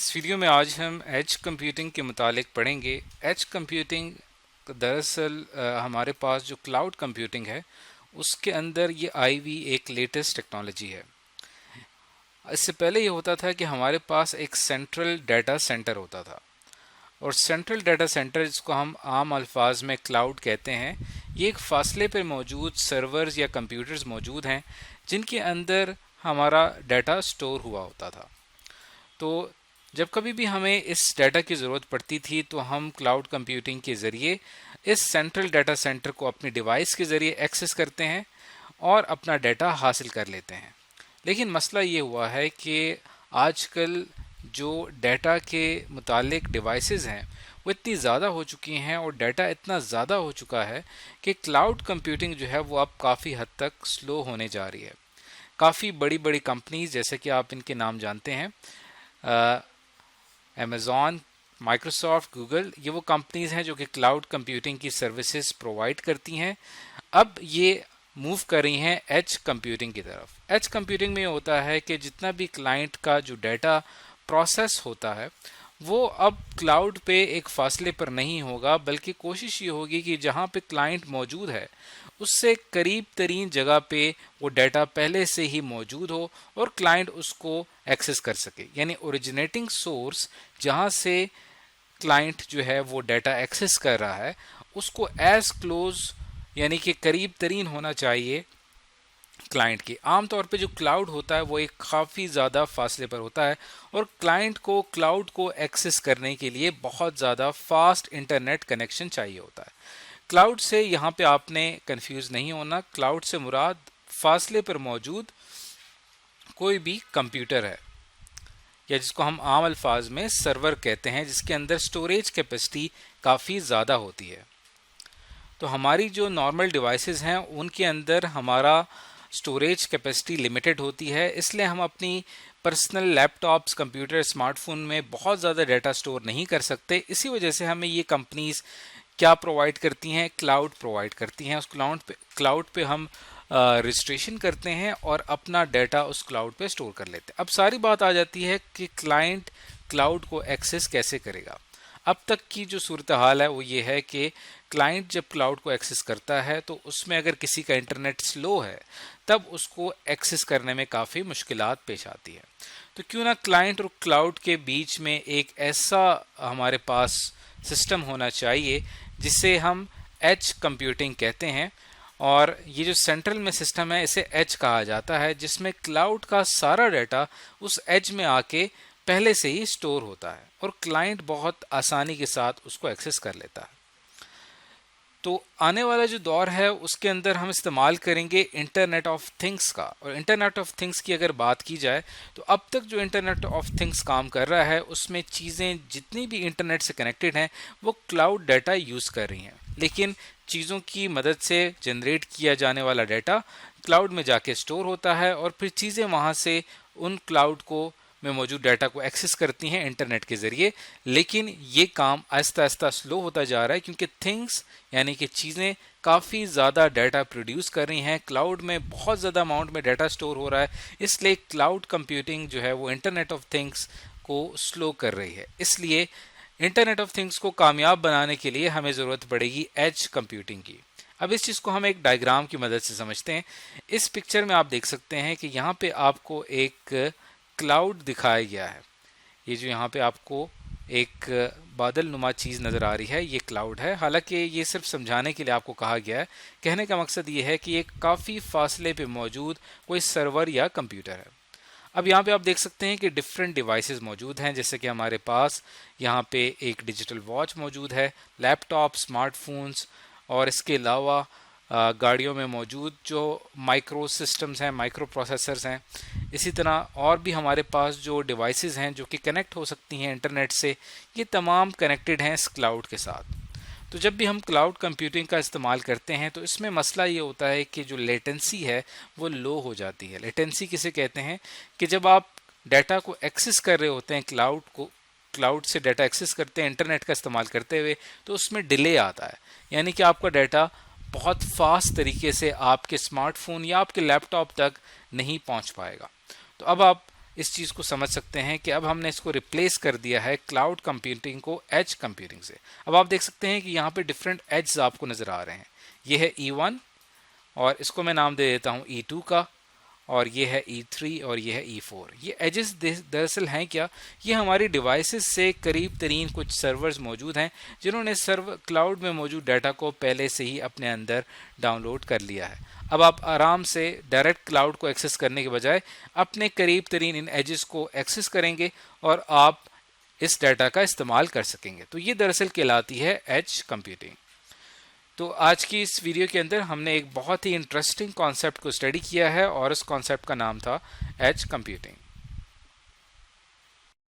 इस वीडियो में आज हम एज कंप्यूटिंग के मुतालिक पढ़ेंगे। एज कंप्यूटिंग दरअसल हमारे पास जो क्लाउड कंप्यूटिंग है उसके अंदर ये आई हुई एक लेटेस्ट टेक्नोलॉजी है। इससे पहले ये होता था कि हमारे पास एक सेंट्रल डाटा सेंटर होता था, और सेंट्रल डाटा सेंटर जिसको हम आम अल्फाज में क्लाउड कहते हैं, ये एक फासले पर मौजूद सर्वर्स या कंप्यूटर्स मौजूद हैं जिनके अंदर हमारा डाटा स्टोर हुआ होता था। तो जब कभी भी हमें इस डाटा की ज़रूरत पड़ती थी तो हम क्लाउड कंप्यूटिंग के ज़रिए इस सेंट्रल डाटा सेंटर को अपनी डिवाइस के ज़रिए एक्सेस करते हैं और अपना डाटा हासिल कर लेते हैं। लेकिन मसला ये हुआ है कि आजकल जो डाटा के मुतालिक डिवाइसेस हैं वो इतनी ज़्यादा हो चुकी हैं और डाटा इतना ज़्यादा हो चुका है कि क्लाउड कंप्यूटिंग जो है वो अब काफ़ी हद तक स्लो होने जा रही है। काफ़ी बड़ी बड़ी कंपनीज, जैसे कि आप इनके नाम जानते हैं, अमेज़ॉन, माइक्रोसॉफ्ट, गूगल, ये वो कंपनीज हैं जो कि क्लाउड कंप्यूटिंग की सर्विसेज प्रोवाइड करती हैं। अब ये मूव कर रही हैं एज कंप्यूटिंग की तरफ। एज कंप्यूटिंग में होता है कि जितना भी क्लाइंट का जो डाटा प्रोसेस होता है वो अब क्लाउड पे एक फासले पर नहीं होगा, बल्कि कोशिश ये होगी कि जहाँ पे क्लाइंट मौजूद है उससे करीब तरीन जगह पे वो डाटा पहले से ही मौजूद हो और क्लाइंट उसको एक्सेस कर सके। यानी ओरिजिनेटिंग सोर्स जहाँ से क्लाइंट जो है वो डाटा एक्सेस कर रहा है उसको एज क्लोज यानी कि करीब तरीन होना चाहिए क्लाइंट की। आमतौर पे जो क्लाउड होता है वो एक काफ़ी ज़्यादा फासले पर होता है और क्लाइंट को क्लाउड को एक्सेस करने के लिए बहुत ज़्यादा फास्ट इंटरनेट कनेक्शन चाहिए होता है। क्लाउड से यहाँ पे आपने कंफ्यूज नहीं होना। क्लाउड से मुराद फासले पर मौजूद कोई भी कंप्यूटर है, या जिसको हम आम अल्फाज में सर्वर कहते हैं, जिसके अंदर स्टोरेज कैपेसिटी काफ़ी ज़्यादा होती है। तो हमारी जो नॉर्मल डिवाइसेस हैं उनके अंदर हमारा स्टोरेज कैपेसिटी लिमिटेड होती है, इसलिए हम अपनी पर्सनल लैपटॉप्स, कंप्यूटर, स्मार्टफोन में बहुत ज़्यादा डाटा स्टोर नहीं कर सकते। इसी वजह से हमें ये कंपनीज क्या प्रोवाइड करती हैं? क्लाउड प्रोवाइड करती हैं। उस क्लाउड पे हम रजिस्ट्रेशन करते हैं और अपना डाटा उस क्लाउड पे स्टोर कर लेते हैं। अब सारी बात आ जाती है कि क्लाइंट क्लाउड को एक्सेस कैसे करेगा। अब तक की जो सूरत हाल है वो ये है कि क्लाइंट जब क्लाउड को एक्सेस करता है तो उसमें अगर किसी का इंटरनेट स्लो है तब उसको एक्सेस करने में काफ़ी मुश्किलात पेश आती है। तो क्यों ना क्लाइंट और क्लाउड के बीच में एक ऐसा हमारे पास सिस्टम होना चाहिए जिसे हम एज कंप्यूटिंग कहते हैं। और ये जो सेंट्रल में सिस्टम है इसे एज कहा जाता है, जिसमें क्लाउड का सारा डाटा उस एज में आके पहले से ही स्टोर होता है और क्लाइंट बहुत आसानी के साथ उसको एक्सेस कर लेता है। तो आने वाला जो दौर है उसके अंदर हम इस्तेमाल करेंगे इंटरनेट ऑफ थिंग्स का। और इंटरनेट ऑफ थिंग्स की अगर बात की जाए तो अब तक जो इंटरनेट ऑफ थिंग्स काम कर रहा है उसमें चीज़ें जितनी भी इंटरनेट से कनेक्टेड हैं वो क्लाउड डाटा यूज़ कर रही हैं, लेकिन चीज़ों की मदद से जनरेट किया जाने वाला डाटा क्लाउड में जाके स्टोर होता है और फिर चीज़ें वहाँ से उन क्लाउड को में मौजूद डाटा को एक्सेस करती हैं इंटरनेट के ज़रिए। लेकिन ये काम आहिस्ता आहिस्ता स्लो होता जा रहा है क्योंकि थिंग्स यानी कि चीज़ें काफ़ी ज़्यादा डाटा प्रोड्यूस कर रही हैं, क्लाउड में बहुत ज़्यादा अमाउंट में डाटा स्टोर हो रहा है, इसलिए क्लाउड कंप्यूटिंग जो है वो इंटरनेट ऑफ थिंग्स को स्लो कर रही है। इसलिए इंटरनेट ऑफ थिंग्स को कामयाब बनाने के लिए हमें ज़रूरत पड़ेगी एज कंप्यूटिंग की। अब इस चीज़ को हम एक डायग्राम की मदद से समझते हैं। इस पिक्चर में आप देख सकते हैं कि यहाँ पे आपको एक क्लाउड दिखाया गया है। ये जो यहाँ पे आपको एक बादल नुमा चीज़ नज़र आ रही है ये क्लाउड है। हालांकि ये सिर्फ समझाने के लिए आपको कहा गया है। कहने का मकसद ये है कि ये काफ़ी फासले पे मौजूद कोई सर्वर या कंप्यूटर है। अब यहाँ पे आप देख सकते हैं कि डिफरेंट डिवाइसेस मौजूद हैं, जैसे कि हमारे पास यहाँ पे एक डिजिटल वॉच मौजूद है, लैपटॉप, स्मार्टफोन्स, और इसके अलावा गाड़ियों में मौजूद जो माइक्रो सिस्टम्स हैं, माइक्रो प्रोसेसर्स हैं। इसी तरह और भी हमारे पास जो डिवाइसेस हैं जो कि कनेक्ट हो सकती हैं इंटरनेट से, ये तमाम कनेक्टेड हैं इस क्लाउड के साथ। तो जब भी हम क्लाउड कंप्यूटिंग का इस्तेमाल करते हैं तो इसमें मसला ये होता है कि जो लेटेंसी है वो लो हो जाती है। लेटेंसी किसे कहते हैं कि जब आप डाटा को एक्सेस कर रहे होते हैं क्लाउड से डाटा एक्सेस करते हैं इंटरनेट का इस्तेमाल करते हुए, तो उसमें डिले आता है, यानी कि आपका डाटा बहुत फास्ट तरीके से आपके स्मार्टफोन या आपके लैपटॉप तक नहीं पहुंच पाएगा। तो अब आप इस चीज़ को समझ सकते हैं कि अब हमने इसको रिप्लेस कर दिया है क्लाउड कंप्यूटिंग को एज कंप्यूटिंग से। अब आप देख सकते हैं कि यहाँ पे डिफरेंट एज आपको नज़र आ रहे हैं। ये है E1 और इसको मैं नाम दे देता हूँ E2 का, और ये है E3 और ये है E4। ये एजेस दरअसल हैं क्या, ये हमारी डिवाइसेस से करीब तरीन कुछ सर्वर्स मौजूद हैं जिन्होंने क्लाउड में मौजूद डाटा को पहले से ही अपने अंदर डाउनलोड कर लिया है। अब आप आराम से डायरेक्ट क्लाउड को एक्सेस करने के बजाय अपने करीब तरीन इन एजेस को एक्सेस करेंगे और आप इस डाटा का इस्तेमाल कर सकेंगे। तो ये दरअसल कहलाती है एज कंप्यूटिंग। तो आज की इस वीडियो के अंदर हमने एक बहुत ही इंटरेस्टिंग कॉन्सेप्ट को स्टडी किया है और उस कॉन्सेप्ट का नाम था एज कंप्यूटिंग।